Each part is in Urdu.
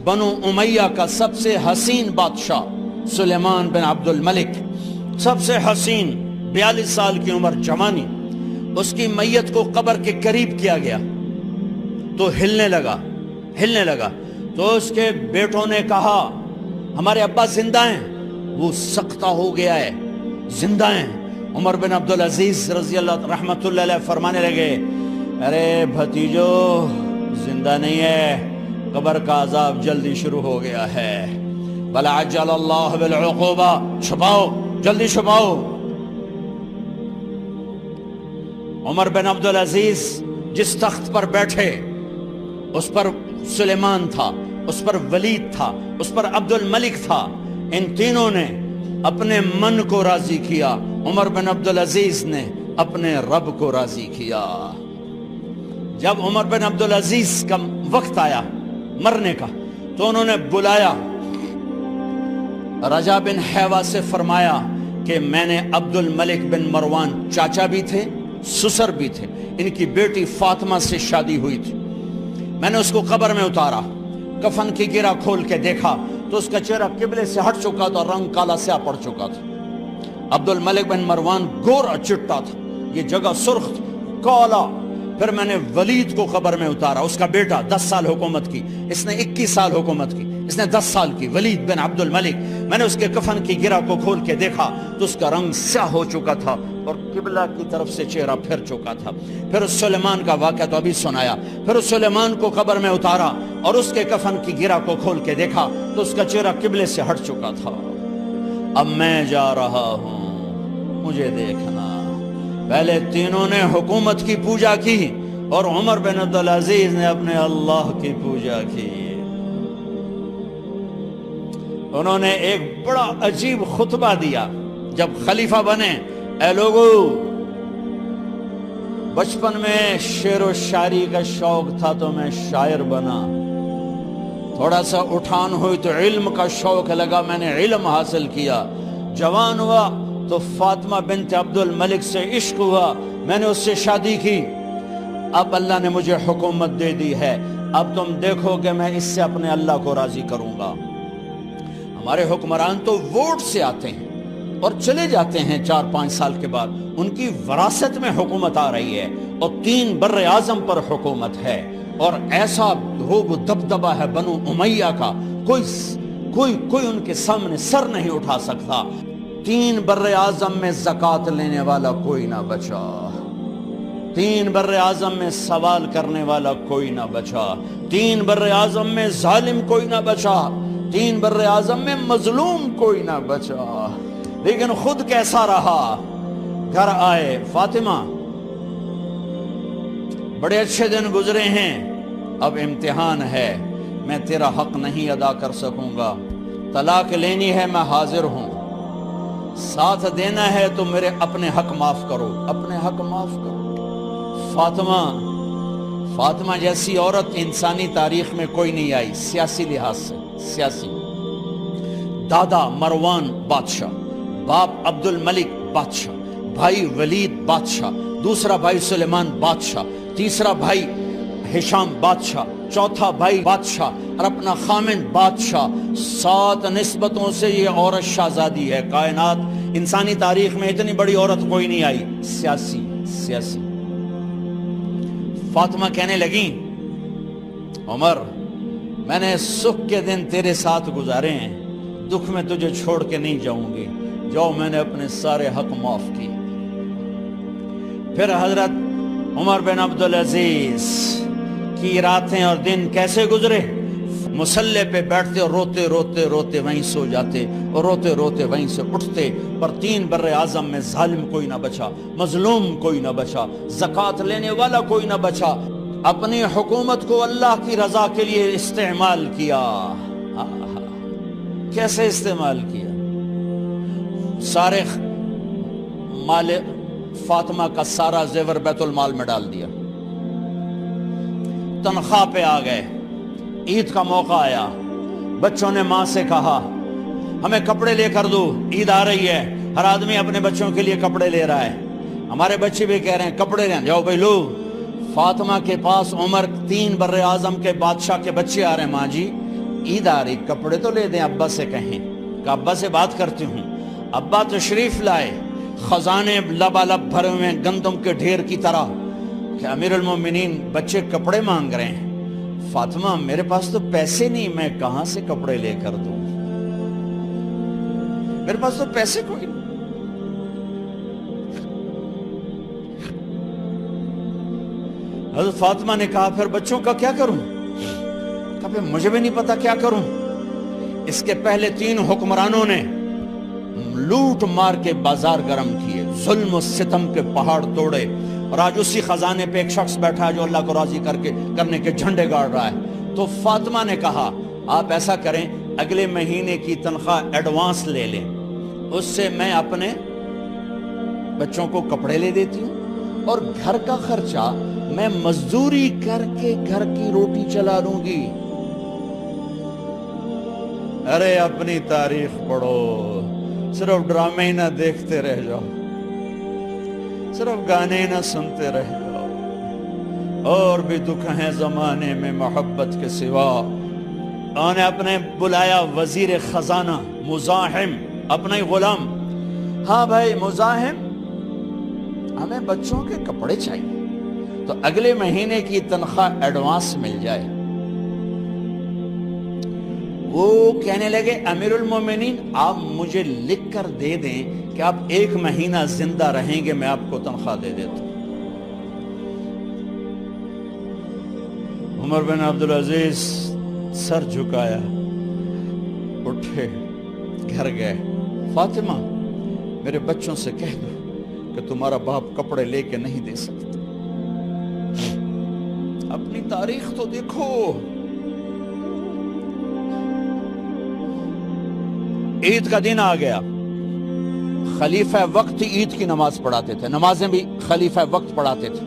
بنو امیہ کا سب سے حسین بادشاہ سلیمان بن عبد الملک، سب سے حسین، 42 سال کی عمر، جوانی، اس کی میت کو قبر کے قریب کیا گیا تو ہلنے لگا تو اس کے بیٹوں نے کہا ہمارے ابا زندہ ہیں، وہ سختہ ہو گیا ہے، زندہ ہیں۔ عمر بن عبدالعزیز رضی اللہ رحمت اللہ علیہ فرمانے لگے ارے بھتیجو زندہ نہیں ہے، قبر کا عذاب جلدی شروع ہو گیا ہے، بل عجل اللہ بالعقوبہ، چھپاؤ، جلدی چھپاؤ۔ عمر بن عبدالعزیز جس تخت پر بیٹھے اس پر سلیمان تھا، اس پر ولید تھا، اس پر عبد الملک تھا، ان تینوں نے اپنے من کو راضی کیا، عمر بن عبدالعزیز نے اپنے رب کو راضی کیا۔ جب عمر بن عبدالعزیز کا وقت آیا مرنے کا تو انہوں نے بلایا رجا بن حیوہ سے، فرمایا کہ میں نے عبد الملک بن مروان، چاچا بھی تھے سسر بھی تھے، ان کی بیٹی فاطمہ سے شادی ہوئی تھی، میں نے اس کو قبر میں اتارا، کفن کی گرہ کھول کے دیکھا تو اس کا چہرہ قبلے سے ہٹ چکا تھا، رنگ کالا سیاہ پڑ چکا تھا۔ عبد الملک بن مروان گورا چٹا تھا، یہ جگہ سرخ تھی، کالا۔ پھر میں نے ولید کو قبر میں اتارا، اس کا بیٹا 10 سال حکومت کی، اس نے 21 سال حکومت کی، اس نے 10 سال کی، ولید بن عبد الملک۔ میں نے اس کے کفن کی گرہ کو کھول کے دیکھا تو اس کا رنگ سیاہ ہو چکا تھا اور قبلہ کی طرف سے چہرہ پھر چکا تھا۔ پھر اس سلیمان کا واقعہ تو ابھی سنایا، پھر اس سلیمان کو قبر میں اتارا اور اس کے کفن کی گرہ کو کھول کے دیکھا تو اس کا چہرہ قبلے سے ہٹ چکا تھا۔ اب میں جا رہا ہوں، مجھے دیکھنا۔ پہلے تینوں نے حکومت کی پوجا کی اور عمر بن عبدالعزیز نے اپنے اللہ کی پوجا کی۔ انہوں نے ایک بڑا عجیب خطبہ دیا جب خلیفہ بنے، اے لوگو، بچپن میں شعر و شاعری کا شوق تھا تو میں شاعر بنا، تھوڑا سا اٹھان ہوئی تو علم کا شوق لگا، میں نے علم حاصل کیا، جوان ہوا تو فاطمہ بنت عبد الملک سے عشق ہوا، میں نے اس سے شادی کی، اب اللہ نے مجھے حکومت دے دی ہے، اب تم دیکھو کہ میں اس سے اپنے اللہ کو راضی کروں گا۔ ہمارے حکمران تو ووٹ سے آتے ہیں اور چلے جاتے ہیں 4-5 سال کے بعد، ان کی وراثت میں حکومت آ رہی ہے اور 3 بر اعظم پر حکومت ہے، اور ایسا روب و دبدبہ ہے بنو امیہ کا، کوئی ان کے سامنے سر نہیں اٹھا سکتا۔ 3 بر اعظم میں زکوٰۃ لینے والا کوئی نہ بچا، 3 بر اعظم میں سوال کرنے والا کوئی نہ بچا، 3 بر اعظم میں ظالم کوئی نہ بچا، 3 بر اعظم میں مظلوم کوئی نہ بچا۔ لیکن خود کیسا رہا؟ گھر آئے، فاطمہ بڑے اچھے دن گزرے ہیں، اب امتحان ہے، میں تیرا حق نہیں ادا کر سکوں گا، طلاق لینی ہے میں حاضر ہوں، ساتھ دینا ہے تو میرے اپنے حق معاف کرو، اپنے حق معاف کرو۔ فاطمہ جیسی عورت انسانی تاریخ میں کوئی نہیں آئی، سیاسی لحاظ سے، سیاسی۔ دادا مروان بادشاہ، باپ عبد الملک بادشاہ، بھائی ولید بادشاہ، دوسرا بھائی سلیمان بادشاہ، تیسرا بھائی ہشام بادشاہ، چوتھا بھائی بادشاہ اور اپنا خامن بادشاہ، 7 نسبتوں سے یہ عورت شہزادی ہے۔ کائنات انسانی تاریخ میں اتنی بڑی عورت کوئی نہیں آئی، سیاسی۔ فاطمہ کہنے لگیں عمر، میں نے سکھ کے دن تیرے ساتھ گزارے ہیں، دکھ میں تجھے چھوڑ کے نہیں جاؤں گی، جاؤ میں نے اپنے سارے حق معاف کیے۔ پھر حضرت عمر بن عبدالعزیز کی راتیں اور دن کیسے گزرے؟ مصلے پہ بیٹھتے اور روتے وہیں سو جاتے اور روتے وہیں سے اٹھتے، پر 3 بر اعظم میں ظالم کوئی نہ بچا، مظلوم کوئی نہ بچا، زکوٰۃ لینے والا کوئی نہ بچا، اپنی حکومت کو اللہ کی رضا کے لیے استعمال کیا۔ کیسے استعمال کیا؟ سارے مال فاطمہ کا سارا زیور بیت المال میں ڈال دیا، تنخواہ پہ آ گئے، عید کا موقع آیا، بچوں نے ماں سے کہا ہمیں کپڑے لے کر دو، عید آ رہی ہے، ہر آدمی اپنے بچوں کے لیے کپڑے لے رہا ہے، ہمارے بچے بھی کہہ رہے ہیں کپڑے لیں، جاؤ بھائی لو۔ فاطمہ کے پاس عمر 3 بر اعظم کے بادشاہ کے بچے آ رہے ہیں، ماں جی عید آ رہی، کپڑے تو لے دیں، ابا سے کہیں کہ ابا سے بات کرتی ہوں۔ ابا تشریف لائے، خزانے لبالب بھرے ہوئے ہیں گندم کے ڈھیر کی طرح، کہ امیر المومنین بچے کپڑے مانگ رہے ہیں۔ فاطمہ میرے پاس تو پیسے نہیں، میں کہاں سے کپڑے لے کر دوں، میرے پاس تو پیسے کوئی نہیں۔ حضرت فاطمہ نے کہا پھر بچوں کا کیا کروں؟ کہا پھر مجھے بھی نہیں پتا کیا کروں۔ اس کے پہلے 3 حکمرانوں نے لوٹ مار کے بازار گرم کیے، ظلم و ستم کے پہاڑ توڑے، اور آج اسی خزانے پہ ایک شخص بیٹھا ہے جو اللہ کو راضی کرنے کے جھنڈے گاڑ رہا ہے۔ تو فاطمہ نے کہا آپ ایسا کریں، اگلے مہینے کی تنخواہ ایڈوانس لے لیں، اس سے میں اپنے بچوں کو کپڑے لے دیتی ہوں، اور گھر کا خرچہ میں مزدوری کر کے گھر کی روٹی چلا لوں گی۔ ارے اپنی تاریخ پڑھو، صرف ڈرامے ہی نہ دیکھتے رہ جاؤ، صرف گانے ہی نہ سنتے رہ جاؤ، اور بھی دکھ ہیں زمانے میں محبت کے سوا۔ انہوں نے اپنے بلایا وزیر خزانہ مزاحم، اپنا ہی غلام، ہاں بھائی مزاحم ہمیں بچوں کے کپڑے چاہیے، تو اگلے مہینے کی تنخواہ ایڈوانس مل جائے۔ وہ کہنے لگے امیر المومنین آپ مجھے لکھ کر دے دیں کہ آپ 1 مہینہ زندہ رہیں گے، میں آپ کو تنخواہ دے دیتا ہوں۔ عمر بن عبدالعزیز سر جھکایا، اٹھے، گھر گئے، فاطمہ میرے بچوں سے کہہ دو کہ تمہارا باپ کپڑے لے کے نہیں دے سکتا۔ اپنی تاریخ تو دیکھو۔ عید کا دن آ گیا، خلیفہ وقت عید کی نماز پڑھاتے تھے، نمازیں بھی خلیفہ وقت پڑھاتے تھے۔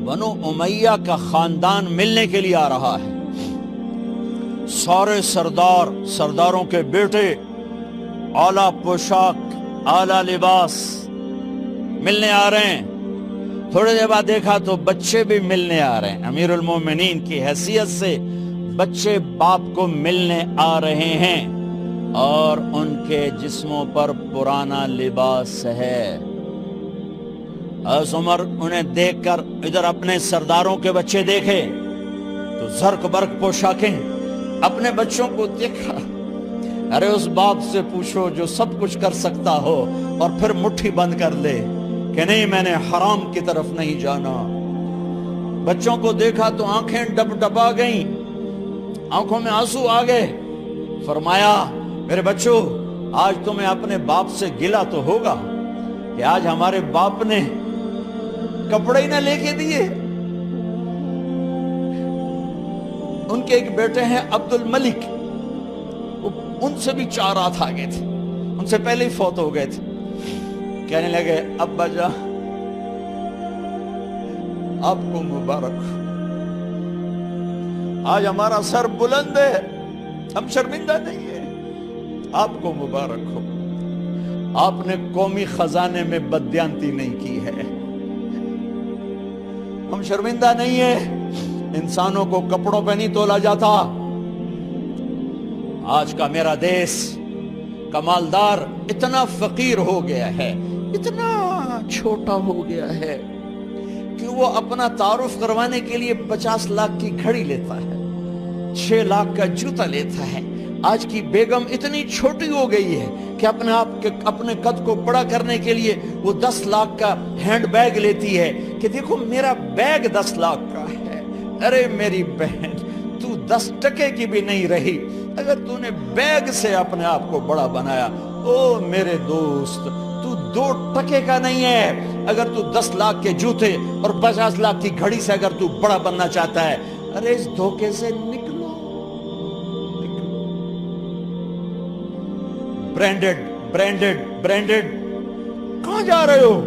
بنو امیہ کا خاندان ملنے کے لیے آ رہا ہے، سارے سرداروں کے بیٹے اعلیٰ پوشاک، اعلیٰ لباس ملنے آ رہے ہیں۔ تھوڑے دیر بعد دیکھا تو بچے بھی ملنے آ رہے ہیں، امیر المومنین کی حیثیت سے بچے باپ کو ملنے آ رہے ہیں، اور ان کے جسموں پر پرانا لباس ہے۔ حضرت عمر انہیں دیکھ کر ادھر اپنے سرداروں کے بچے دیکھے تو زرق برق پوشاکیں، اپنے بچوں کو دیکھا۔ ارے اس باپ سے پوچھو جو سب کچھ کر سکتا ہو اور پھر مٹھی بند کر لے کہ نہیں میں نے حرام کی طرف نہیں جانا۔ بچوں کو دیکھا تو آنکھیں ڈب ڈبا گئیں، آنکھوں میں آنسو آ گئے۔ فرمایا میرے بچوں آج تمہیں اپنے باپ سے گلہ تو ہوگا کہ آج ہمارے باپ نے کپڑے ہی نہ لے کے دیے۔ ان کے ایک بیٹے ہیں عبد الملک، ان سے بھی 4 ہاتھ آگے تھے، ان سے پہلے ہی فوت ہو گئے تھے۔ کہنے لگے ابا جان آپ کو مبارک ہو، آج ہمارا سر بلند ہے، ہم شرمندہ نہیں ہیں، آپ کو مبارک ہو، آپ نے قومی خزانے میں بددیانتی نہیں کی ہے، ہم شرمندہ نہیں ہیں، انسانوں کو کپڑوں پہ نہیں تولا جاتا۔ آج کا میرا دیس کا مالدار اتنا فقیر ہو گیا ہے، اتنا چھوٹا ہو گیا ہے کہ وہ اپنا تعارف کروانے کے لیے 50 لاکھ کی گھڑی لیتا ہے، 6 لاکھ کا جوتا لیتا ہے۔ آج کی بیگم اتنی چھوٹی ہو گئی ہے کہ اپنے قد کو بڑا کرنے کے لیے وہ 10 لاکھ کا ہینڈ بیگ لیتی ہے کہ دیکھو میرا بیگ 10 لاکھ کا ہے۔ ارے میری بہن تو 10 ٹکے کی بھی نہیں رہی اگر تو نے بیگ سے اپنے آپ کو بڑا بنایا۔ او میرے دوست تو 2 ٹکے کا نہیں ہے اگر تو 10 لاکھ کے جوتے اور 50 لاکھ کی گھڑی سے اگر تو بڑا بننا چاہتا ہے۔ ارے اس دھوکے سے نکلو۔ برینڈڈ کہاں جا رہے ہو؟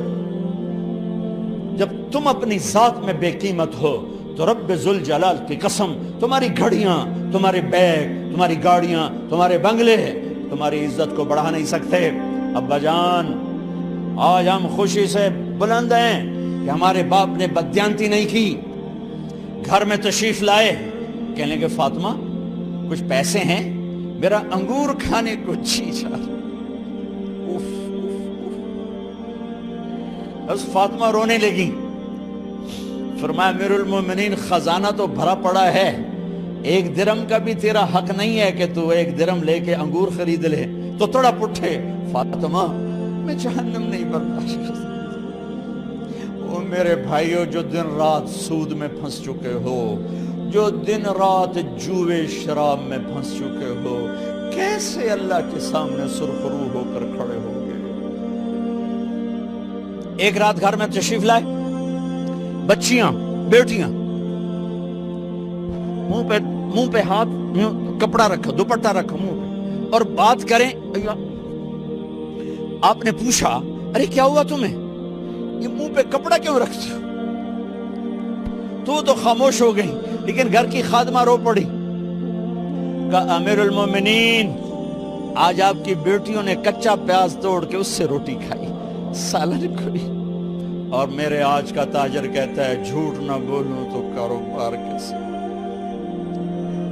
جب تم اپنی ذات میں بے قیمت ہو تو رب ذوالجلال کی قسم تمہاری گھڑیاں، تمہارے بیگ، تمہاری گاڑیاں، تمہارے بنگلے تمہاری عزت کو بڑھا نہیں سکتے۔ ابا جان آج ہم خوشی سے بلند ہیں کہ ہمارے باپ نے بددیانتی نہیں کی۔ گھر میں تشریف لائے، کہنے لگے فاطمہ کچھ پیسے ہیں، میرا انگور کھانے کو جی چاہ۔ بس فاطمہ رونے لگی، فرمایا امیر المومنین خزانہ تو بھرا پڑا ہے، 1 درم کا بھی تیرا حق نہیں ہے کہ تو 1 درم لے کے انگور خرید لے۔ تو تڑپ اٹھے، فاطمہ میں جہنم نہیں برداشت کر سکتا۔ وہ میرے بھائیو جو دن رات سود میں پھنس چکے ہو، جو دن رات جوے شراب میں پھنس چکے ہو، کیسے اللہ کے سامنے سرخرو ہو کر کھڑے ہو گئے؟ ایک رات گھر میں تشریف لائے، بچیاں بیٹیاں، منہ پہ ہاتھ، کپڑا رکھا، دوپٹہ رکھا منہ پہ، اور بات کریں۔ آپ نے پوچھا ارے کیا ہوا تمہیں، یہ منہ پہ کپڑا کیوں رکھتی ہو؟ تو خاموش ہو گئی، لیکن گھر کی خادمہ رو پڑی، کہا امیر المومنین آج آپ کی بیٹیوں نے کچا پیاز توڑ کے اس سے روٹی کھائی، سالن کھائی، اور میرے آج کا تاجر کہتا ہے جھوٹ نہ بولوں تو کاروبار کیسے،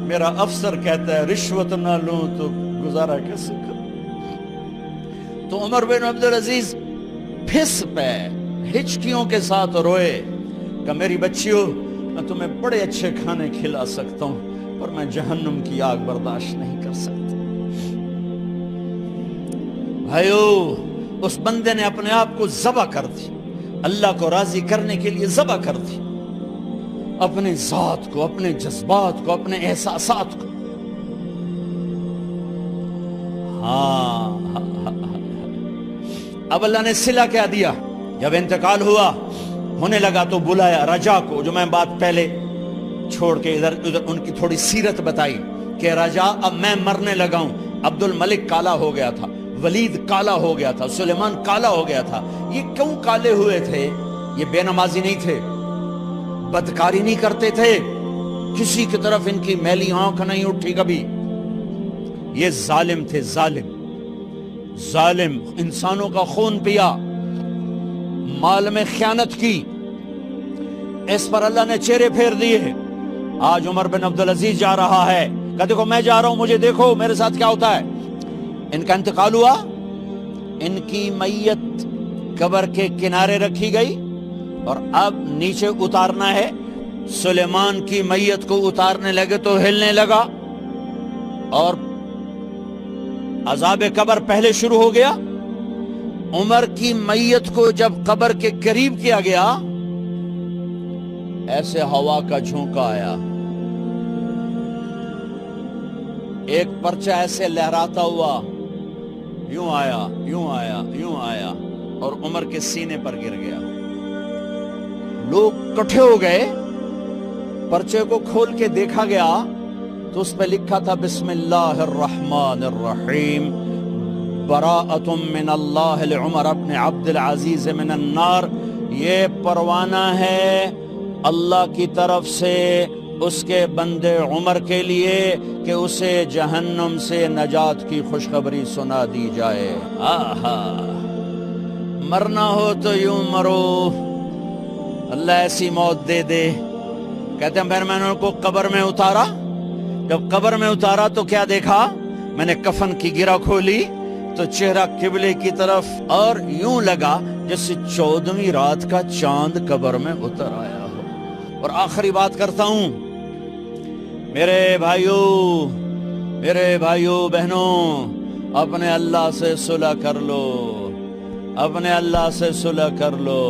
میرا افسر کہتا ہے رشوت نہ لوں تو گزارا کیسے کروں۔ تو عمر بن عبدالعزیز پھس پہ ہچکیوں کے ساتھ روئے کہ میری بچیوں میں تمہیں بڑے اچھے کھانے کھلا سکتا ہوں، پر میں جہنم کی آگ برداشت نہیں کر سکتا۔ بھائیو، اس بندے نے اپنے آپ کو ذبح کر دی، اللہ کو راضی کرنے کے لیے ذبح کر دی، اپنے ذات کو، اپنے جذبات کو، اپنے احساسات کو۔ اب اللہ نے صلہ کیا دیا، جب انتقال ہوا ہونے لگا تو بلایا رجا کو، جو میں بات پہلے چھوڑ کے ادھر ان کی تھوڑی سیرت بتائی کہ رجا اب میں مرنے لگا ہوں۔ عبد الملک کالا ہو گیا تھا، ولید کالا ہو گیا تھا، سلیمان کالا ہو گیا تھا۔ یہ کیوں کالے ہوئے تھے؟ یہ بے نمازی نہیں تھے، بدکاری نہیں کرتے تھے، کسی کی طرف ان کی میلی آنکھ نہیں اٹھی کبھی۔ یہ ظالم تھے، ظالم، انسانوں کا خون پیا، مال میں خیانت کی، اس پر اللہ نے چہرے پھیر دیے۔ آج عمر بن عبدالعزیز جا رہا ہے کہ دیکھو میں جا رہا ہوں، مجھے دیکھو میرے ساتھ کیا ہوتا ہے۔ ان کا انتقال ہوا، ان کی میت قبر کے کنارے رکھی گئی، اور اب نیچے اتارنا ہے۔ سلیمان کی میت کو اتارنے لگے تو ہلنے لگا، اور عذاب قبر پہلے شروع ہو گیا۔ عمر کی میت کو جب قبر کے قریب کیا گیا، ایسے ہوا کا جھونکا آیا، ایک پرچہ ایسے لہراتا ہوا یوں آیا، یوں آیا، یوں آیا، اور عمر کے سینے پر گر گیا۔ لوگ کٹھے ہو گئے، پرچے کو کھول کے دیکھا گیا تو اس پہ لکھا تھا بسم اللہ الرحمن الرحیم، براءۃ من اللہ لعمر ابن عبد العزیز من النار۔ یہ پروانہ ہے اللہ کی طرف سے اس کے بندے عمر کے لیے کہ اسے جہنم سے نجات کی خوشخبری سنا دی جائے۔ آہا، مرنا ہو تو یوں مرو، اللہ ایسی موت دے دے۔ کہتے ہیں پھر میں نے ان کو قبر میں اتارا، جب قبر میں اتارا تو کیا دیکھا؟ میں نے کفن کی گرہ کھولی تو چہرہ قبلے کی طرف، اور یوں لگا جیسے 14ویں رات کا چاند قبر میں اتر آیا ہو۔ اور آخری بات کرتا ہوں، میرے بھائیوں بہنوں، اپنے اللہ سے صلح کر لو، اپنے اللہ سے صلح کر لو۔